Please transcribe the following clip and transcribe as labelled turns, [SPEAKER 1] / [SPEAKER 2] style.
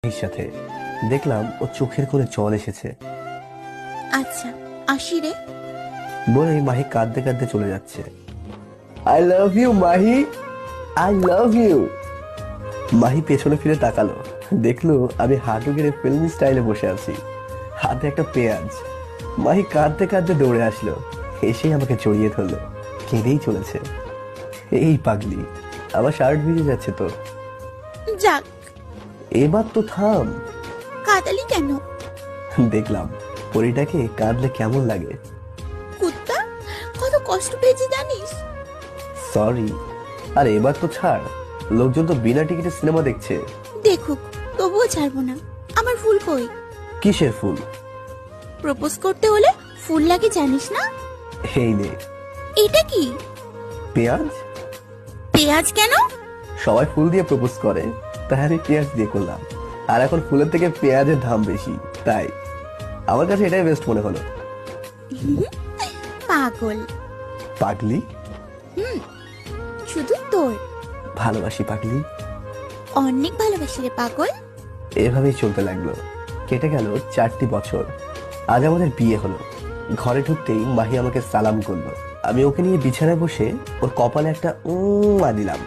[SPEAKER 1] মাহির সাথে দেখলাম ও চোখের কোণে জল এসেছে।
[SPEAKER 2] আচ্ছা আসি রে।
[SPEAKER 1] বলে মাহি কাঁদতে কাঁদতে চলে যাচ্ছে। I love you Mahi, I love you. Mahi পেছনে ফিরে তাকালো, দেখলো আমি হাঁটু গেড়ে ফিল্ম স্টাইলে বসে আছি, হাতে একটা পেঁয়াজ। মাহি কাঁদতে কাঁদতে দৌড়ে আসলো, এসেই আমাকে জড়িয়ে ধরলো, কেঁদেই চলেছে। এই পাগলি, আমার শার্ট ভিজে যাচ্ছে তো।
[SPEAKER 2] যাক,
[SPEAKER 1] এবার তো থাম।
[SPEAKER 2] কাঁদালি কেন?
[SPEAKER 1] দেখলাম পরিটাকে কাঁদলে কেমন লাগে।
[SPEAKER 2] কুত্তা, কত কষ্ট পেয়েছি জানিস?
[SPEAKER 1] সরি। আর এবার তো ছাড়, লোকজন তো বিনা টিকিটে সিনেমা দেখছে।
[SPEAKER 2] দেখুক, তবুও ছাড়বো না। আমার ফুল কই?
[SPEAKER 1] কিসের ফুল?
[SPEAKER 2] প্রপোজ করতে হলে ফুল লাগে জানিস না?
[SPEAKER 1] এই নে।
[SPEAKER 2] এটা কি?
[SPEAKER 1] পেঁয়াজ।
[SPEAKER 2] পেঁয়াজ কেন?
[SPEAKER 1] সবাই ফুল দিয়ে প্রপোজ করে, তাই আমি পেঁয়াজ দিয়ে করলাম। আর এখন ফুলের থেকে পেঁয়াজের দাম বেশি, তাই আমার কাছে এটাই বেস্ট মনে হলো।
[SPEAKER 2] পাগল।
[SPEAKER 1] পাগলি?
[SPEAKER 2] শুধু তোর।
[SPEAKER 1] ভালোবাসি পাগলি।
[SPEAKER 2] অনেক ভালোবাসি রে পাগল।
[SPEAKER 1] এভাবেই চলতে লাগলো। কেটে গেল 4টি বছর। আজ আমাদের বিয়ে হলো। ঘরে ঢুকতেই মাহি আমাকে সালাম করলো। আমি ওকে নিয়ে বিছানায় বসে ওর কপালে একটা দিলাম।